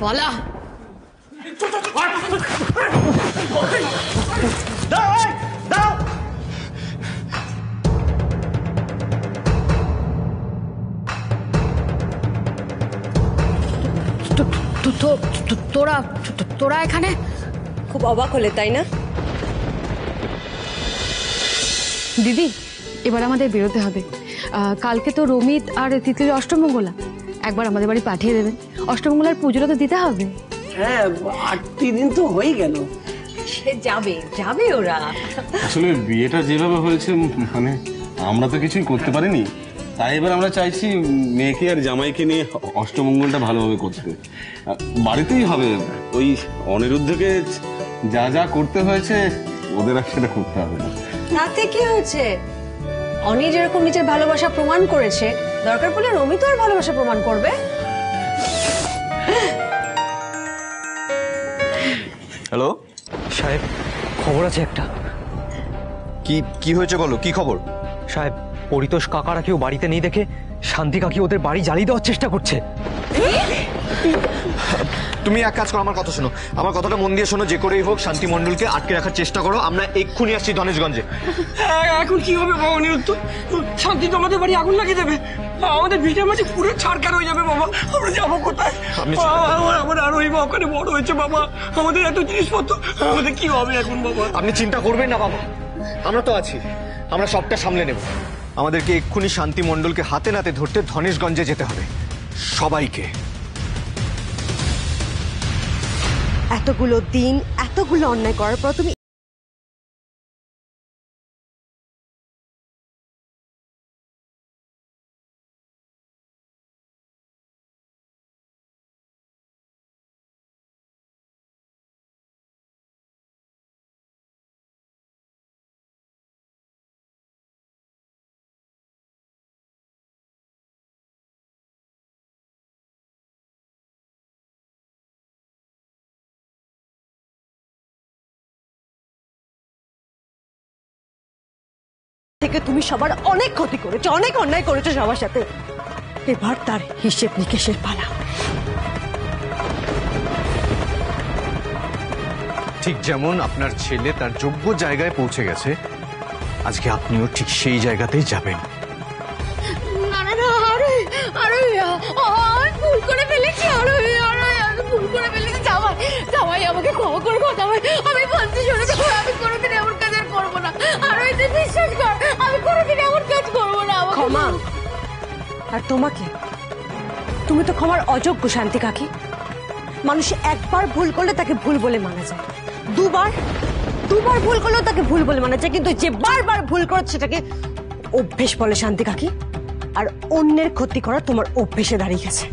পালা। তোরা এখানে? খুব অবাক হলে তাই না? দিদি, এবার আমাদের বেরোতে হবে। কালকে তো রমিত আর তিতলির অষ্টমঙ্গলা, একবার আমাদের বাড়ি পাঠিয়ে দেবেন। অষ্টমঙ্গলার পুজোটা তো দিতে হবে। হ্যাঁ, 8 দিন তো হয়ে গেল। সে যাবে যাবে ওরা। আসলে বিয়েটা যেভাবে হয়েছে, মানে আমরা তো কিছুই করতে পারিনি, তাই এবার আমরা চাইছি মেয়েকে আর জামাইকে নিয়ে অষ্টমঙ্গলটা ভালোভাবে করতে। বাড়িতেই হবে, ওই অনিরুদ্ধকে যা যা করতে হয়েছে ওদের আর সেটা করতে হবে না। তাতে কি হয়েছে? অনি যেরকম নিজের ভালোবাসা প্রমাণ করেছে, দরকার পড়লে রমি তো আর ভালোবাসা প্রমাণ করবে। হ্যালো সাহেব, খবর আছে একটা। কি হয়েছে বলো, কি খবর? সাহেব, পরিতোষ কাকারা কেউ বাড়িতে নেই দেখে শান্তি কাকি ওদের বাড়ি জ্বালিয়ে দেওয়ার চেষ্টা করছে। তুমি এক কাজ করো, আমার কথা শোনো, আমার কথাটা মন দিয়ে শোনো। যে করেই হোক শান্তি মণ্ডলকে আটকে রাখার চেষ্টা করো। আমরা এক্ষুনি আসছি ধনেশগঞ্জে। এখন কি হবে বাবা? অনিরুদ্ধ শান্তি তো আমাদের বাড়ি আগুন লাগিয়ে দেবে, আমাদের ভিটে মাটি পুরো ছাড়খাড় হয়ে যাবে বাবা। আমরা যাবো কোথায়? আমার আরো ওখানে বড় হয়েছে বাবা, আমাদের এত জিনিসপত্র, আমাদের কি হবে এখন বাবা? আপনি চিন্তা করবেন না বাবা, আমরা তো আছি, আমরা সবটা সামলে নেব। আমাদেরকে এক্ষুনি শান্তি মণ্ডলকে হাতে নাতে ধরতে ধনেশগঞ্জে যেতে হবে, সবাইকে। এতগুলো দিন এতগুলো অন্যায় করার পর তুমি থেকে তুমি সবার অনেক ক্ষতি করেছো, অনেক অন্যায় করেছো সবার সাথে। এবার তার হিসেব নিকেশের পালা। ঠিক যেমন আপনার ছেলে তার যোগ্য জায়গায় পৌঁছে গেছে, আজকে আপনিও ঠিক সেই জায়গাতেই যাবেন। ভুল করে ফেলেছি, ভুল করে ফেলেছি। জামাই আমাকে ক্ষমা করে দাও জামাই, আমি বলছি শোনো জামাই, আমি কোনোদিন এমন কাজ আর করবো না। আর ওইটা বিশ্বাস কর, আমি কোনোদিন এমন কাজ করবো না। ক্ষমা? আর তোমাকে? তুমি তো ক্ষমার অযোগ্য শান্তি কাকি। মানুষ একবার ভুল করলে তাকে ভুল বলে মানা যায়, দুবার ভুল করলেও তাকে ভুল বলে মানা যায়, কিন্তু যে বারবার ভুল করছে সেটাকে অভ্যেস বলে শান্তি কাকি। আর অন্যের ক্ষতি করা তোমার অভ্যেসে দাঁড়িয়ে গেছে।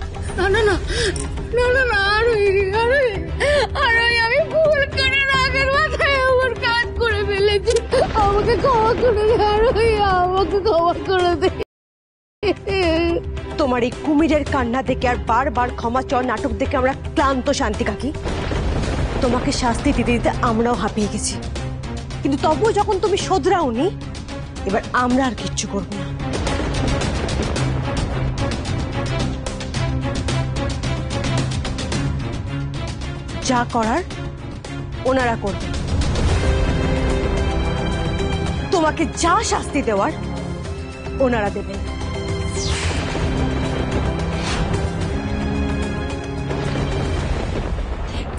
আমি ভুল করে রাগের মাথায় আমার কাজ করে ফেলেছি, আমাকে ক্ষমা করে দে, আমাকে ক্ষমা করে দে। তোমার এই কুমিরের কান্না দেখে আর বারবার ক্ষমা চর নাটক দেখে আমরা ক্লান্ত শান্তি কাকি। তোমাকে শাস্তি দিতে দিতে আমরাও হাঁপিয়ে গেছি, কিন্তু তবুও যখন তুমি শোধরাওনি, এবার আমরা আর কিচ্ছু করবো না। যা করার ওনারা করবেন, তোমাকে যা শাস্তি দেওয়ার ওনারা দেবেন।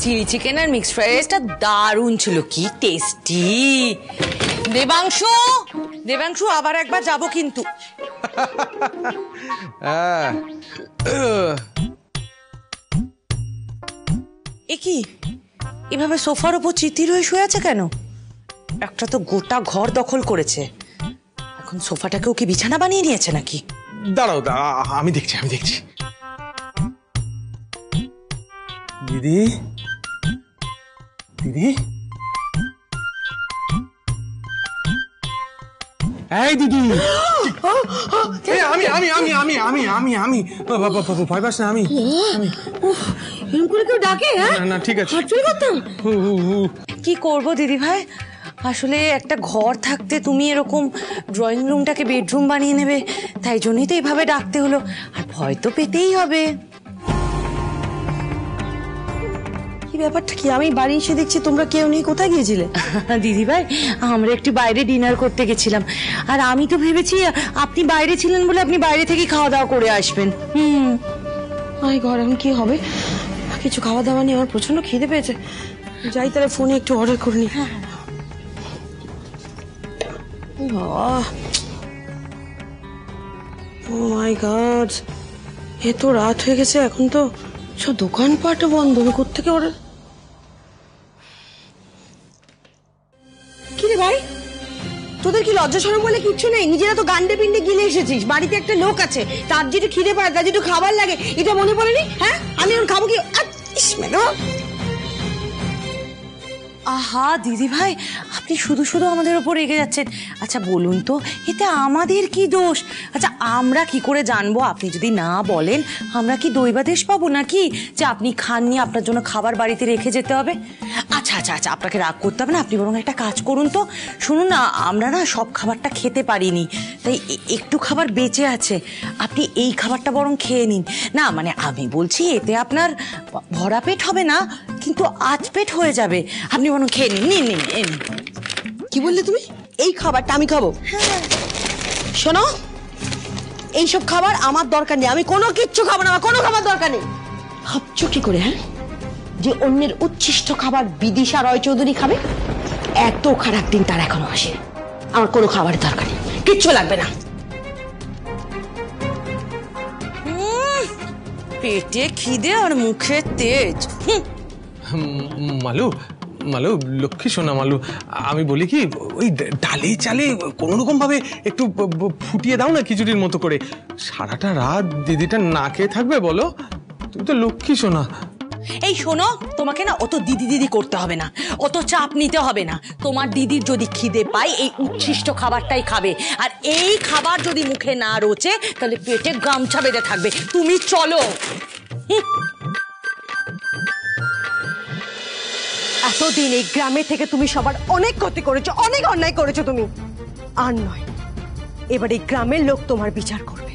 চিলি চিকেন আর মিক্সড ফ্রাইড রাইসটা দারুণ ছিল, কি টেস্টি। দেবাংশু আবার একবার যাব কিন্তু। এ কি এভাবে সোফার উপর চিতির হয়ে শুয়ে আছে কেন? একটা তো গোটা ঘর দখল করেছে, এখন সোফাটাকেও কি বিছানা বানিয়ে নিয়েছে নাকি? দাঁড়াও, আমি দেখছি। দিদি এই দিদি, আমি ভয় পাস না, আমি কেউ ডাকে? না ঠিক আছে। কি করবো দিদি ভাই, আসলে একটা ঘর থাকতে তুমি এরকম ড্রয়িং রুমটাকে বেডরুম বানিয়ে নেবে, তাই জন্যই তো এইভাবে ডাকতে হলো। আর ভয় তো পেতেই হবে। ব্যাপারটা কি? আমি বাড়ি এসে দেখছি তোমরা কেউ নেই, কোথায় গিয়েছিলে? দিদি ভাই, আমরা একটু বাইরে ডিনার করতে গেছিলাম, আর আমি তো ভেবেছি আপনি বাইরে ছিলেন বলে আপনি বাইরে থেকে খাওয়া দাওয়া করে আসবেন। আই ঘর এখন কি হবে? কিছু খাওয়া দাওয়া নিয়ে আমার প্রচন্ড খিদে পেয়েছে। যাই তাহলে ফোনে একটু অর্ডার করে নি। ও মাই গড, এত রাত হয়ে গেছে, এখন তো সব দোকানপাট বন্ধ। আমি কোত্থেকে অর্ডার? কি রে ভাই, তোদের কি লজ্জা শরম বলে কিচ্ছু নেই? নিজেরা তো গান্ডে পিন্ডে গিলে এসেছিস, বাড়িতে একটা লোক আছে, তার যেটু খিদে পায়, তার যেটু খাবার লাগে, এটা মনে পড়েনি? হ্যাঁ, আমি এখন খাবো কি? আহা দিদি ভাই, আপনি শুধু শুধু আমাদের ওপর রেগে যাচ্ছেন। আচ্ছা বলুন তো, এতে আমাদের কি দোষ? আচ্ছা আমরা কি করে জানবো? আপনি যদি না বলেন আমরা কি দৈবাদেশ পাবো নাকি যে আপনি খাননি, আপনার জন্য খাবার বাড়িতে রেখে যেতে হবে? আচ্ছা আচ্ছা আচ্ছা, আপনাকে রাগ করতে হবে না, আপনি বরং একটা কাজ করুন তো। শুনুন না, আমরা না সব খাবারটা খেতে পারিনি, তাই একটু খাবার বেঁচে আছে, আপনি এই খাবারটা বরং খেয়ে নিন না। মানে আমি বলছি এতে আপনার ভরা পেট হবে না, কিন্তু আধ পেট হয়ে যাবে। আপনি বরং খেয়ে নিন, নিন নিন নিন। কি বললে তুমি? এই খাবারটা আমি খাবো? শোনো, এইসব খাবার আমার দরকার নেই, আমি কোনো কিচ্ছু খাবো না, আমার কোনো খাবার দরকার নেই। ভাবছো কি করে হ্যাঁ যে অন্যের উচ্ছিষ্ট খাবার বিদিশা রয় চৌধুরী খাবে? এত খারাপ দিন তার এখনো আসে। আমার কোনো খাবারের দরকার নেই, কিচ্ছু লাগবে না। পেটে খিদে আর মুখে তেজ। মালু, মালু লক্ষ্মী সোনা মালু, আমি বলি কি, ওই ডালে চালে কোনো রকম ভাবে একটু ফুটিয়ে দাও না খিচুড়ির মতো করে। সারাটা রাত দিদিটা না খেয়ে থাকবে বলো? তুমি তো লক্ষ্মী সোনা। এই শোনো, তোমাকে না অত দিদি দিদি করতে হবে না, অত চাপ নিতে হবে না। তোমার দিদির যদি খিদে পায় এই উচ্ছিষ্ট খাবারটাই খাবে, আর এই খাবার যদি মুখে না রোচে তাহলে পেটে গামছা বেঁধে থাকবে। তুমি চলো। এতদিন এই গ্রামে থেকে তুমি সবার অনেক ক্ষতি করেছো, অনেক অন্যায় করেছো তুমি। আর নয়, এবার এই গ্রামের লোক তোমার বিচার করবে।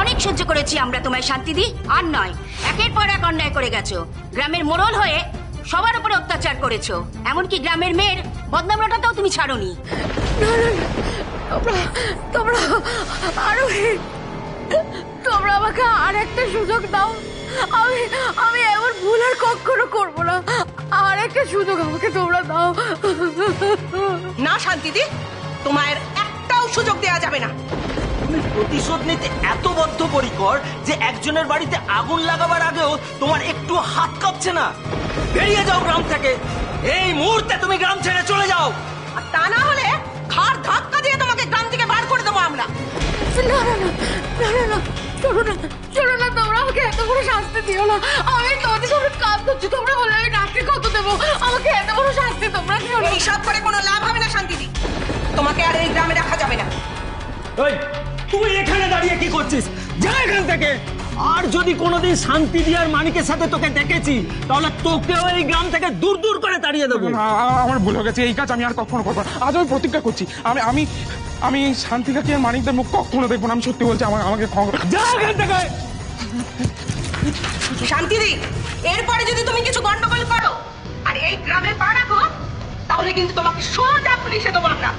অনেক সহ্য করেছি আমরা তোমায় শান্তি দি, আর নয়। একের পর এক অন্যায় করে গেছো, গ্রামের মোড়ল হয়ে সবার উপরে অত্যাচার করেছো, এমনকি গ্রামের মেয়ের বদনামটাও তুমি ছাড়োনি। তোমরা তোমরা আমাকে আর একটা সুযোগ দাও। আমি এমন ভুল আর কখনো করবো না। আর একটা সুযোগ আমাকে তোমরা দাও। না শান্তিদি, তোমার একটাও সুযোগ দেওয়া যাবে না। প্রতিশোধ নিতে এত বদ্ধপরিকর যে একজনের বাড়িতে আগুন লাগাবার আগেও তোমার একটু হাত কাঁপছে না। বেরিয়ে যাও গ্রাম থেকে, এই মুহূর্তে তুমি গ্রাম ছেড়ে চলে যাও। আর তা না হলে ঘাড় ধাক্কা দিয়ে তোমাকে গ্রাম থেকে বার করে দেবো আমরা। না না না না না, শোনো না, তোমরা আমাকে এত বড় শাস্তি দিও না। আমি তোমাদের সামনে কাজ করছি, তোমরা বলে আমি ডাক্তার কত দেবো? আমাকে এত বড় শাস্তি তোমরা দিও না। এইসব করে কোনো লাভ হবে না শান্তিদি, তোমাকে আর এই গ্রামে রাখা যাবে না। এই তুই এখানে দাঁড়িয়ে কি করছিস? যা এখান থেকে। আর যদি কোনোদিন শান্তি দিয়ার মানিকের সাথে তোকে দেখেছি তাহলে তোকেও এই গ্রাম থেকে দূর দূর করে তাড়িয়ে দেবো। আমার ভুল হয়ে গেছে, এই কাজ আমি আর কখনো করবো না। আজ আমি প্রতিজ্ঞা করছি, আমি শান্তি কাকি আর মানিকদের মুখ কখনো দেখবো না। আমি সত্যি বলছি, আমাকে যা এখান থেকে। শান্তিদি, এরপরে যদি তুমি কিছু গন্ডগোল করো আর এই গ্রামে পা রাখো, তাহলে কিন্তু তোমাকে সোজা পুলিশে দেবো আমরা।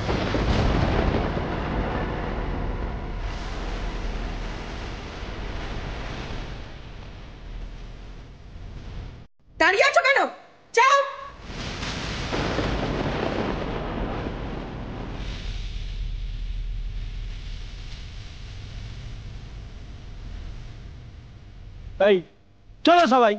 দাঁড়িয়ে আছো কেন? যাও। এই চলো সবাই।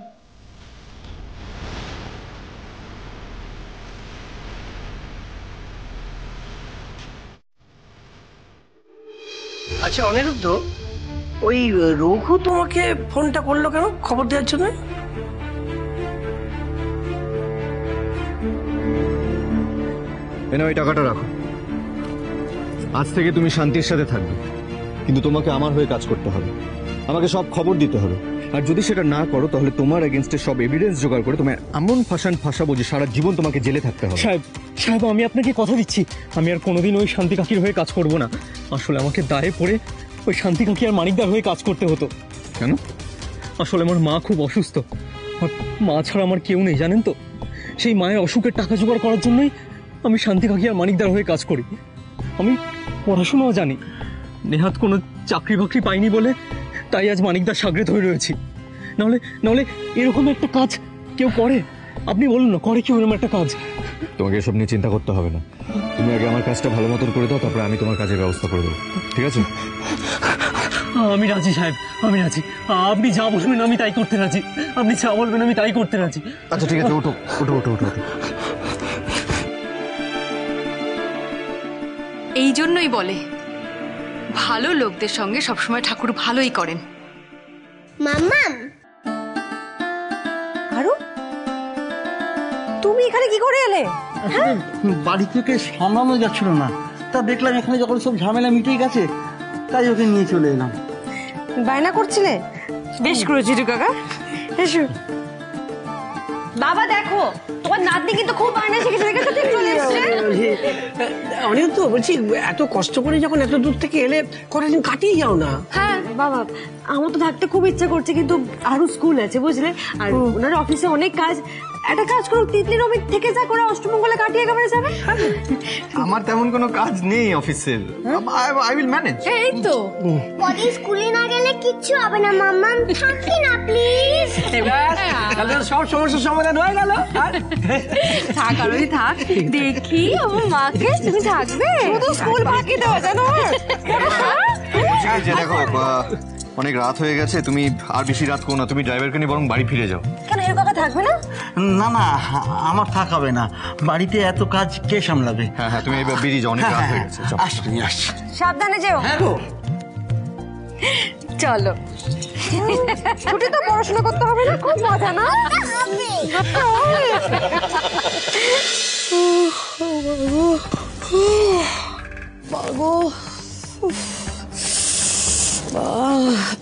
আচ্ছা অনিরুদ্ধ, ওই রঘু তোমাকে ফোনটা করলো কেন খবর দেওয়ার জন্য? ওই টাকাটা রাখো। আজ থেকে তুমি শান্তির সাথে থাকবে, কিন্তু তোমাকে আমার হয়ে কাজ করতে হবে, আমাকে সব খবর দিতে হবে। আর যদি সেটা না করো তাহলে তোমার এগেইনস্টে সব এভিডেন্স জোগাড় করে তোমায় এমন ফাঁসাবো যে সারা জীবন তোমাকে জেলে থাকতে হবে। সাহেব আমি আপনাকে কথা দিচ্ছি, আমি আর কোনোদিন ওই শান্তি কাকির হয়ে কাজ করব না। আসলে আমাকে দায়ে পড়ে ওই শান্তি কাকি আর মানিকদার হয়ে কাজ করতে হতো। কেন? আসলে আমার মা খুব অসুস্থ, মা ছাড়া আমার কেউ নেই জানেন তো। সেই মায়ের অসুখের টাকা জোগাড় করার জন্যই আমি শান্তি কাকি আর মানিকদার হয়ে কাজ করি। আমি পড়াশোনাও জানি, নেহাত কোনো চাকরি বাকরি পাইনি বলে তাই আজ মানিকদার সাগরেদ হয়ে রয়েছি। নাহলে এরকম একটা কাজ কেউ করে? আপনি বলুন না, করে কেউ এরকম একটা কাজ? তোমাকে এসব নিয়ে চিন্তা করতে হবে না। তুমি আগে আমার কাজটা ভালো মতন করে দাও, তারপরে আমি তোমার কাজের ব্যবস্থা করে দেবো, ঠিক আছে? আমি রাজি সাহেব, আমি রাজি। আপনি যা বলবেন আমি তাই করতে রাজি। আপনি যা বলবেন আমি তাই করতে রাজি। আচ্ছা ঠিক আছে, ওঠো ওঠো ওঠো ওঠো ওঠো। এই জন্যই বলে ভালো লোকদের সঙ্গে সবসময় ঠাকুর ভালোই করেন। মাম্মাম, আরো তুমি এখানে কি করে এলে? বাড়ি থেকে সামলানো যাচ্ছিল না, তা দেখলাম এখানে যখন সব ঝামেলা মিটেই গেছে তাই ওকে নিয়ে চলে এলাম। বায়না করছিলে? বেশ করেছি কাকা, এসো। বাবা দেখো তোমার নাতনি কিন্তু খুব বায়না শিখেছে, দেখে তো ঠিক চলে এসেছে। অনেক তো বলছি, এত কষ্ট করে যখন এত দূর থেকে এলে কটা দিন কাটিয়ে যাও না। হ্যাঁ বাবা, আমার তো থাকতে খুব ইচ্ছা করছে, কিন্তু আরো স্কুল আছে বুঝলে, আর ওনার অফিসে অনেক কাজ। একটা কাজ করো, তিতলি রমি থেকে যা করে অষ্টমঙ্গলে কাটিয়ে একেবারে যাবে। আমার তেমন কোনো কাজ নেই অফিসের, আই উইল ম্যানেজ। এই তো পরে স্কুলে না গেলে কিচ্ছু হবে না। মাম্মাম থাকি না প্লিজ। তাহলে সব সমস্যার সমাধান হয়ে গেল। থাক আরোই থাক, দেখি আমার মাকে। তুমি থাকবে? শুধু স্কুল বাকি দেওয়া জানো। যে দেখো অনেক রাত হয়ে গেছে, তুমি আর বেশি রাত করো না, তুমি ড্রাইভারকে নিয়ে বরং বাড়ি ফিরে যাও। কেন এর কাকা থাকবে না? না না, আমার থাকাবে না, বাড়িতে এত কাজ কে সামলাবে? হ্যাঁ হ্যাঁ, তুমি এবার বেরিয়ে যাও, অনেক রাত হয়ে গেছে। আসছি আসছি। সাবধানে যেও। চলো। ছুটি তো পড়াশোনা করতে হবে না, খুব মজা না?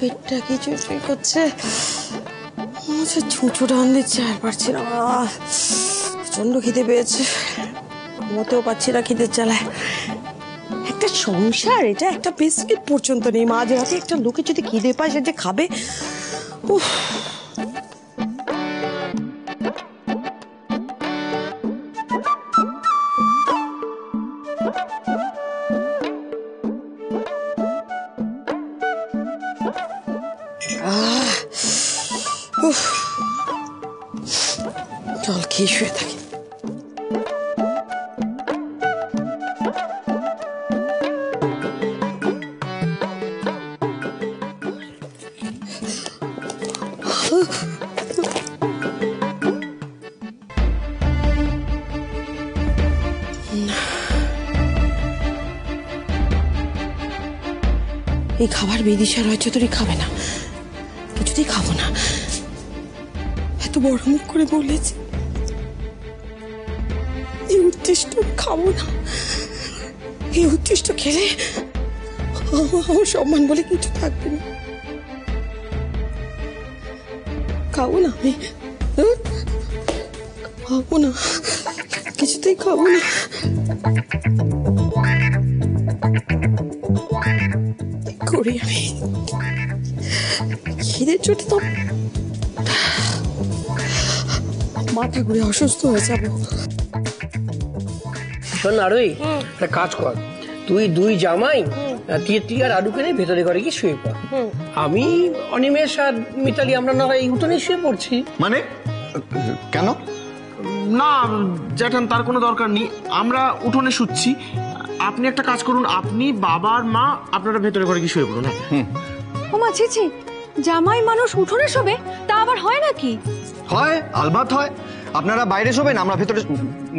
পেটটা কি চুচুই করছে, ছুঁচু টান দিচ্ছে, আর পারছি না। প্রচন্ড খিদে পেয়েছে, ঘুমোতেও পাচ্ছি না খিদের জ্বালায়। একটা সংসার, এটা একটা বিস্কিট পর্যন্ত নেই। মাঝে রাতে একটা লোকে যদি খিদে পায় সে যে খাবে। উফ, জল খেয়ে শুয়ে থাকি। এই খাবার বিদিশা রয় চৌধুরী খাবে না, কিছুতেই খাবো না। এত বড় মুখ করে বলেছে, এই উদ্দিষ্ট খাবো না। এই উদ্দিষ্ট খেলে আমার সম্মান বলে কিছু থাকবে না। খাবো না আমি, খাবো না, কিছুতেই খাবো না। করি আমি খিদের চোটে তো মাথা ঘুরে অসুস্থ হয়ে যাবো। শোন আরোই, একটা কাজ কর, তুই দুই জামাই তুই আর আডুকে নিয়ে ভেতরে ঘরে গিয়ে শুয়ে পড়। আমি অনিমেষ আর মিতালি আমরা না হয় উঠোনে শুয়ে পড়ছি। মানে কেন? না জ্যাঠান, তার কোনো দরকার নেই, আমরা উঠোনে শুচ্ছি। আপনি একটা কাজ করুন, আপনি বাবার মা আপনারা ভেতরে ঘরে গিয়ে শুয়ে পড়ুন। ও মা, ছি ছি, জামাই মানুষ উঠোনে শোবে, তা আবার হয় নাকি? হয়, আলবাত হয়। আপনারা বাইরে শোবেন, আমরা ভেতরে।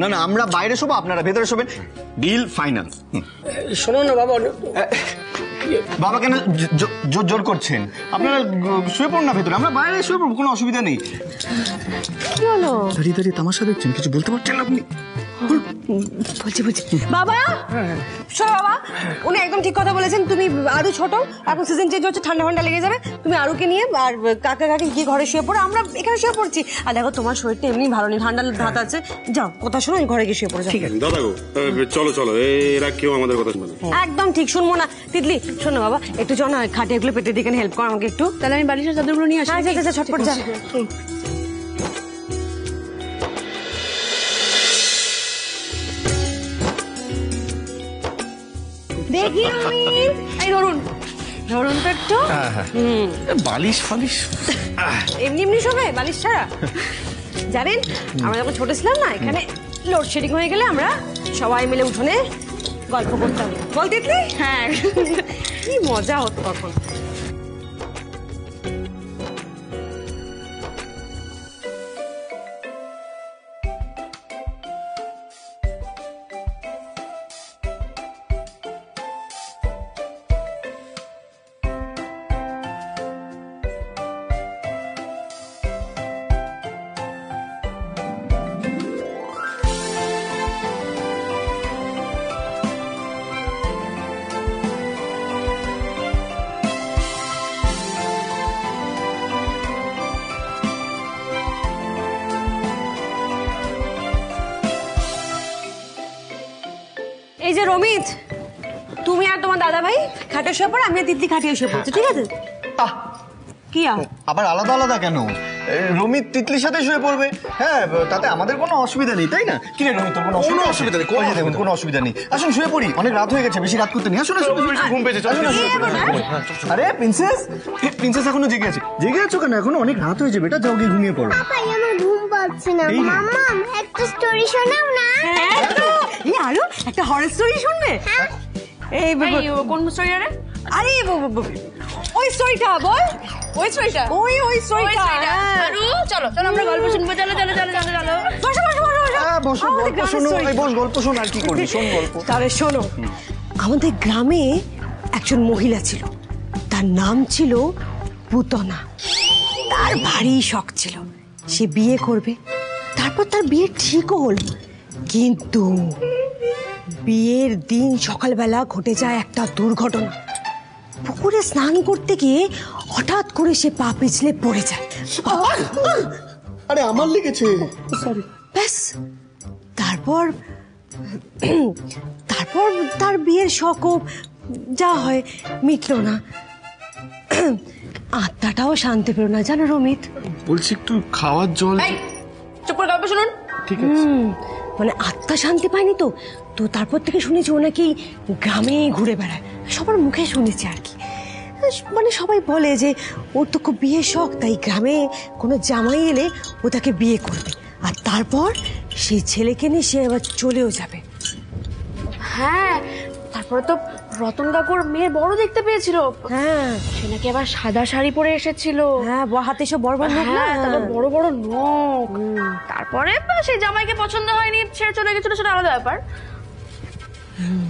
না না, আমরা বাইরে শোবো, আপনারা ভেতরে শোবেন, ডিল ফাইনাল। শোনো না বাবা, বাবা কেন জোর করছেন? আপনারা শুয়ে পড়ুন না ভেতরে, আমরা বাইরে শুয়ে পড়বো, কোনো অসুবিধা নেই। কি হলো? দাঁড়িয়ে দাঁড়িয়ে তামাশা দেখছেন, কিছু বলতে পারছেন আপনি? বলছি বাবা, শোনো বাবা, উনি একদম ঠিক কথা বলেছেন। তুমি আরো ছোট, এখন সিজন চেঞ্জ হচ্ছে, ঠান্ডা ঠান্ডা লেগে যাবে। তুমি আরুকে নিয়ে আর কাকা কাকি গিয়ে ঘরে শুয়ে পড়ো, আমরা এখানে শুয়ে পড়ছি। আর দেখো তোমার শরীরটা এমনি ভালো নেই, ঠান্ডা ধাত আছে। যাও, কথা শোনো, ঘরে গিয়ে শুয়ে পড়ো। ঠিক আছে দাদা গো, চলো চলো, এরা কেউ আমাদের কথা শুনবে না। একদম ঠিক, শুনবো না। তিতলি শোনো বাবা, একটু চলো না, খাটে এগুলো পেটে দিকে হেল্প করো আমাকে একটু। তাহলে আমি বালিশের চাদরগুলো নিয়ে আসি। আচ্ছা আচ্ছা, ছটপট যা। দেখি রমিত, এই ধরুন ধরুন তো একটু। বালিশ ফালিশ এমনি এমনি শোবে বালিশ ছাড়া। জানেন আমরা যখন ছোট ছিলাম না, এখানে লোডশেডিং হয়ে গেলে আমরা সবাই মিলে উঠোনে গল্প করতাম, বল তিতলি? হ্যাঁ, কি মজা হতো তখন। এই যে রমিত, তুমি আর তোমার দাদা ভাই খাটে শুয়ে পড়ো, আমি আর তিতলি খাটিয়ে শুয়ে পড়ছি, ঠিক আছে? কি আবার আলাদা আলাদা কেন? রমিত তিতলির সাথে শুয়ে পড়বে, হ্যাঁ, তাতে আমাদের কোনো অসুবিধা নেই, তাই না? কি রে রমিত, তোর কোনো অসুবিধা নেই? দেখুন কোনো অসুবিধা নেই, আসুন শুয়ে পড়ি, অনেক রাত হয়ে গেছে, বেশি রাত করতে নেই, আসুন। ঘুম পেয়েছে। আরে প্রিন্সেস, প্রিন্সেস এখনো জেগে আছে? জেগে আছো কেন? এখনো অনেক রাত হয়েছে বেটা, যাও গিয়ে ঘুমিয়ে পড়ো। পাপা আমার ঘুম পাচ্ছে না। মাম্মা একটা স্টোরি শোনাও না। এই আরো একটা হরর স্টোরি শুনবে? এই কোন স্টোরি? আরে ওই স্টোরিটা বল, ওই স্টোরিটা, ওই স্টোরিটা। আরু চলো চলো আমরা গল্প শুনবো, চলো চলো চলো চলো চলো। বসো বসো বসো, বসো, গল্প শোনো। বস, গল্প শোন, আর কি করবি, শোন গল্প। তাহলে শোনো, আমাদের গ্রামে একজন মহিলা ছিল, তার নাম ছিল পুতনা। তার ভারী শখ ছিল সে বিয়ে করবে, তারপর তার বিয়ে ঠিকও হলো, কিন্তু বিয়ের দিন সকালবেলা ঘটে যায় একটা দুর্ঘটনা। পুকুরে স্নান করতে গিয়ে হঠাৎ করে সে পা পিছলে পড়ে যায়। আরে আমার লেগেছে, সরি। ব্যাস, তারপর তার বিয়ের শখও যা হয় মিটলো না, আত্মাটাও শান্তি পেল না, জানো রমিত? বলছি একটু খাওয়ার জল। চুপ করে গল্প শুনুন। ঠিক আছে। মানে আত্মা শান্তি পায়নি তো, তো তারপর থেকে শুনেছি ও নাকি গ্রামে ঘুরে বেড়ায়, সবার মুখে শুনেছি আর কি। মানে সবাই বলে যে ওর তো খুব বিয়ের শখ, তাই গ্রামে কোনো জামাই এলে ও তাকে বিয়ে করবে, আর তারপর সেই ছেলেকে নিয়ে সে আবার চলেও যাবে। হ্যাঁ, তারপরে তো রতন কাকুর মেয়ের বড় দেখতে পেয়েছিল। হ্যাঁ, সে নাকি আবার সাদা শাড়ি পরে এসেছিল। হ্যাঁ, হাতে সব বড় বড় নখ, হ্যাঁ, তারপর বড় বড় নখ। তারপরে সেই জামাইকে পছন্দ হয়নি, ছেড়ে চলে গেছিল, সেটা আলাদা ব্যাপার।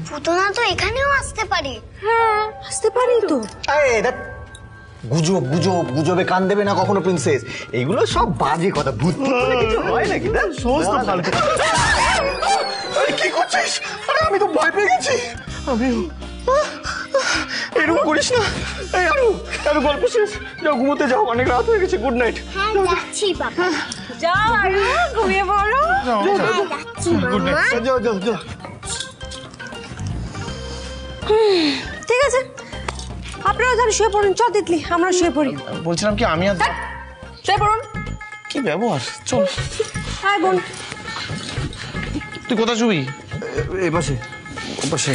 পুতনা তো এখানেও আসতে পারে। হ্যাঁ, আসতে পারি তো। গুজব গুজব, গুজবে কান দেবে না কখনো প্রিন্সেস, এগুলো সব বাজে কথা, ভূত বলে কিছু হয় নাকি? সমস্ত ফালতু। কি করছিস? আরে আমি তো ভয় পেয়ে গেছি। এরকম করিস না। আরো গল্প শেষ, যাও ঘুমোতে যাও, অনেক রাত হয়ে গেছে, গুড নাইট। হ্যাঁ যাচ্ছি বাবা। যাও আরু, ঘুমিয়ে পড়ো। যাচ্ছি মাম্মা। যাও যাও যাও। ঠিক আছে, আপনারা তাহলে শুয়ে পড়ুন। চল তিতলি, আমরা শুয়ে পড়ি। বলছিলাম কি আমি আর শুয়ে পড়ুন। কি ব্যবহার, চল। হাই বোন, তুই কোথায় শুবি? এই পাশে, ও পাশে।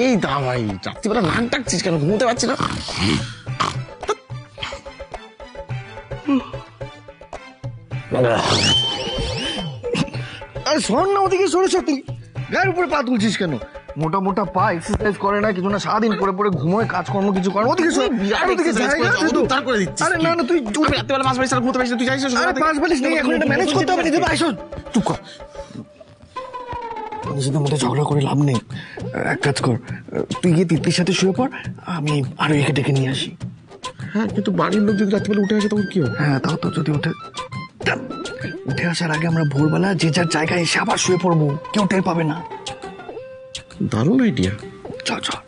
এই দা ভাই, রাত্রিবেলা নাক ডাকছিস কেন? ঘুমোতে পারছি না। আরে শোন না, ওদিকে সরেছ তুই, গায়ের উপরে পা তুলছিস কেন? মোটা মোটা পা এক্সারসাইজ করে না কিছু না, সারাদিন পরে পরে ঘুমোয়, কাজকর্ম কিছু করে। ওদিকে সর, ওদিকে জায়গা আছে তো। আরে না না, তুই রাত্রিবেলা মাছ বাড়ি ঘুমোতে পারছিস, তুই জানিস না? আরে পাঁচ বালিশ নেই, এখন এটা ম্যানেজ করতে হবে। নিজে আইসো, চুপ কর। নিজেদের মধ্যে ঝগড়া করে লাভ নেই। এক কাজ কর, তুই গিয়ে তিতলির সাথে শুয়ে পড়, আমি আরো একে ডেকে নিয়ে আসি। হ্যাঁ, কিন্তু বাড়ির লোক যদি রাত্রিবেলা উঠে আসে তখন কি হবে? হ্যাঁ, তাও তো, যদি উঠে আসার আগে আমরা ভোরবেলা যে যার জায়গায় এসে আবার শুয়ে পড়বো, কেউ টের পাবে না। দারুণ আইডিয়া। চল চল।